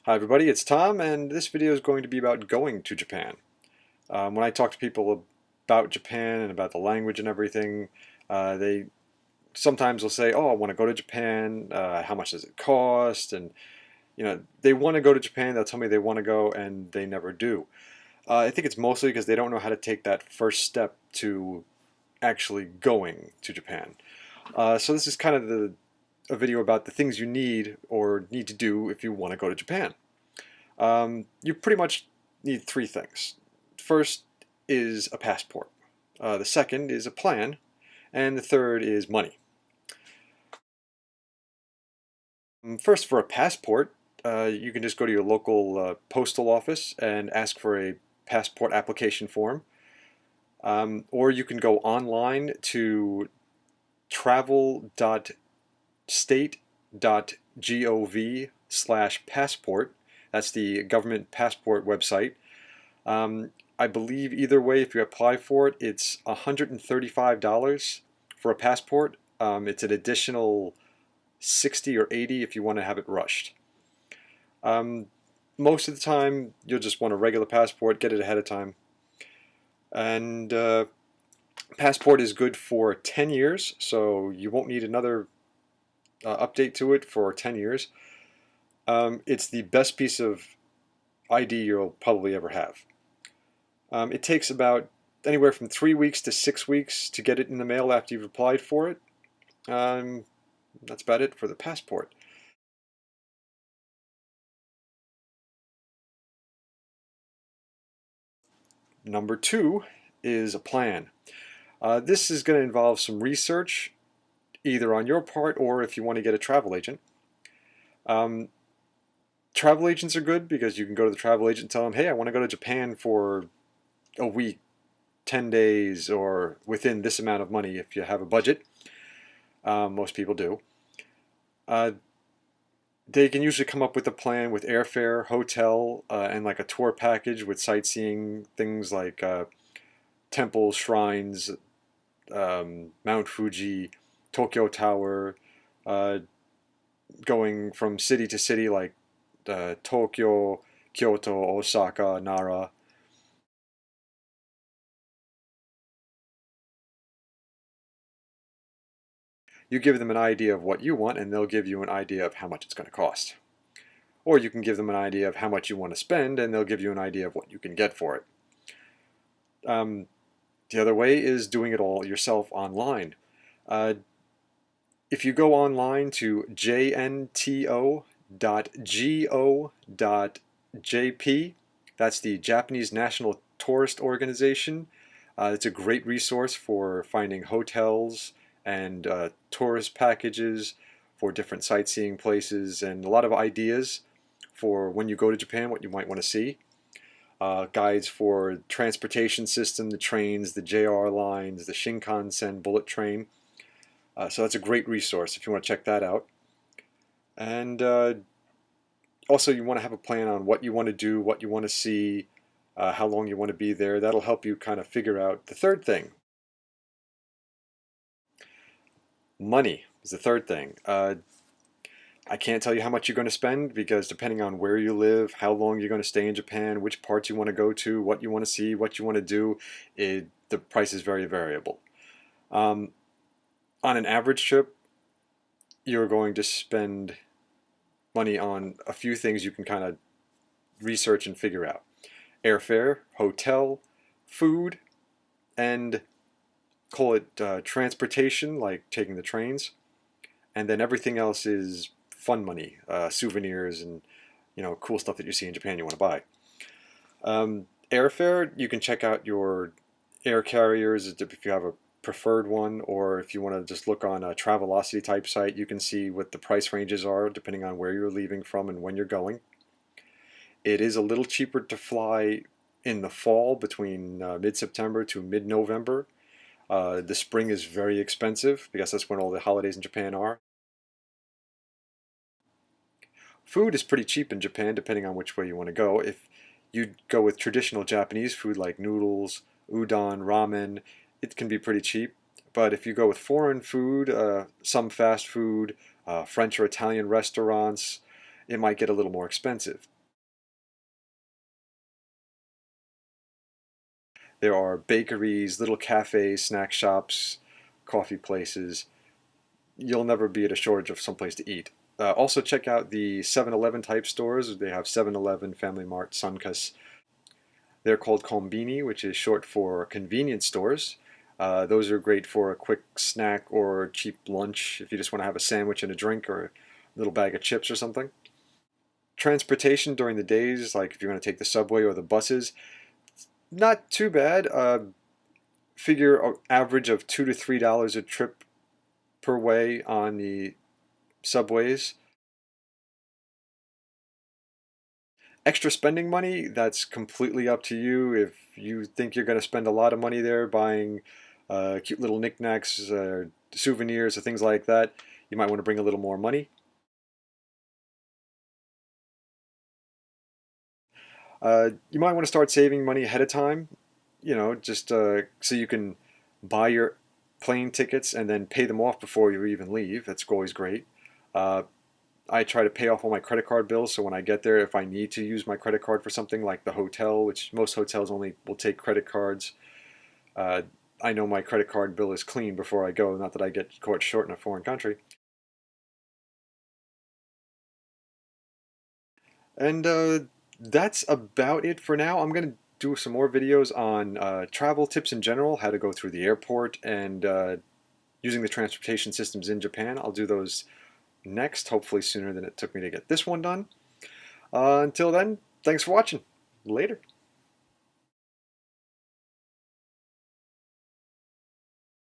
Hi everybody, it's Tom, and this video is going to be about going to Japan. When I talk to people about Japan and about the language and everything, they sometimes will say, "Oh, I want to go to Japan. How much does it cost?" And they want to go to Japan. They'll tell me they want to go, and they never do. I think it's mostly because they don't know how to take that first step to actually going to Japan. So this is kind of a video about the things you need or need to do if you want to go to Japan. You pretty much need three things. First is a passport. The second is a plan, and the third is money. First, for a passport, you can just go to your local postal office and ask for a passport application form. Or you can go online to travel.state.gov/passport. That's the government passport website. I believe either way, if you apply for it, it's $135 for a passport. It's an additional 60 or 80 if you want to have it rushed. Most of the time, you'll just want a regular passport, get it ahead of time. And passport is good for 10 years, so you won't need another update to it for 10 years. It's the best piece of ID you'll probably ever have. It takes about anywhere from 3 weeks to 6 weeks to get it in the mail after you've applied for it. That's about it for the passport. Number two is a plan. This is going to involve some research, either on your part or if you want to get a travel agent. Travel agents are good because you can go to the travel agent and tell them, hey, I want to go to Japan for a week, 10 days, or within this amount of money if you have a budget. Most people do. They can usually come up with a plan with airfare, hotel, and like a tour package with sightseeing things like temples, shrines, Mount Fuji, Tokyo Tower, going from city to city like Tokyo, Kyoto, Osaka, Nara. You give them an idea of what you want, and they'll give you an idea of how much it's going to cost. Or you can give them an idea of how much you want to spend, and they'll give you an idea of what you can get for it. The other way is doing it all yourself online. If you go online to jnto.go.jp, that's the Japanese National Tourist Organization. It's a great resource for finding hotels and tourist packages for different sightseeing places and a lot of ideas for when you go to Japan, what you might want to see. Guides for transportation system, the trains, the JR lines, the Shinkansen bullet train. So that's a great resource if you want to check that out. And also you want to have a plan on what you want to do, what you want to see, how long you want to be there. That'll help you kind of figure out the third thing. Money is the third thing. I can't tell you how much you're going to spend because depending on where you live, how long you're going to stay in Japan, which parts you want to go to, what you want to see, what you want to do, the price is very variable. On an average trip, you're going to spend money on a few things you can kind of research and figure out. Airfare, hotel, food, and call it transportation, like taking the trains. And then everything else is fun money, souvenirs, and cool stuff that you see in Japan you want to buy. Airfare, you can check out your air carriers if you have a preferred one, or if you want to just look on a Travelocity type site, you can see what the price ranges are depending on where you're leaving from and when you're going. It is a little cheaper to fly in the fall between mid-September to mid-November. The spring is very expensive because that's when all the holidays in Japan are. Food is pretty cheap in Japan depending on which way you want to go. If you go with traditional Japanese food like noodles, udon, ramen, it can be pretty cheap. But if you go with foreign food, some fast food, French or Italian restaurants, it might get a little more expensive. There are bakeries, little cafes, snack shops, coffee places. You'll never be at a shortage of someplace to eat. Also check out the 7-Eleven type stores. They have 7-Eleven, Family Mart, Sunkus. They're called Kombini, which is short for convenience stores. Those are great for a quick snack or cheap lunch if you just want to have a sandwich and a drink or a little bag of chips or something. Transportation during the days, like if you want to take the subway or the buses, not too bad. Figure an average of $2 to $3 a trip per way on the subways. Extra spending money, that's completely up to you. If you think you're going to spend a lot of money there buying cute little knickknacks, souvenirs, or things like that, you might want to bring a little more money. You might want to start saving money ahead of time, just so you can buy your plane tickets and then pay them off before you even leave. That's always great. Uh, I try to pay off all my credit card bills, so when I get there, if I need to use my credit card for something like the hotel, which most hotels only will take credit cards, uh, I know my credit card bill is clean before I go, not that I get caught short in a foreign country. And that's about it for now. I'm going to do some more videos on travel tips in general, how to go through the airport, and using the transportation systems in Japan. I'll do those next, hopefully sooner than it took me to get this one done. Until then, thanks for watching. Later.